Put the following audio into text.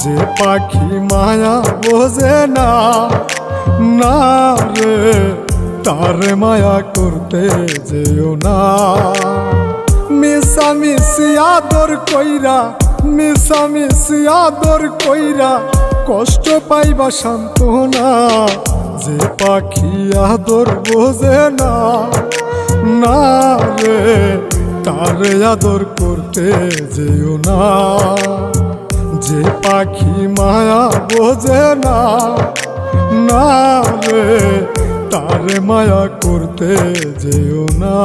যে পাখি মায়া বোঝে না, না রে তারে মায়া করতে যেও না। মিশামিশি আদর কইরা, মিশামিশি আদর কইরা কষ্ট পাইবা সান্ত্বনা। যে পাখি আদর বোঝে না, না রে তারে আদর করতে যেও না। যে পাখি মায়া বোঝে না, না রে তারে মায়া করতে যেও না।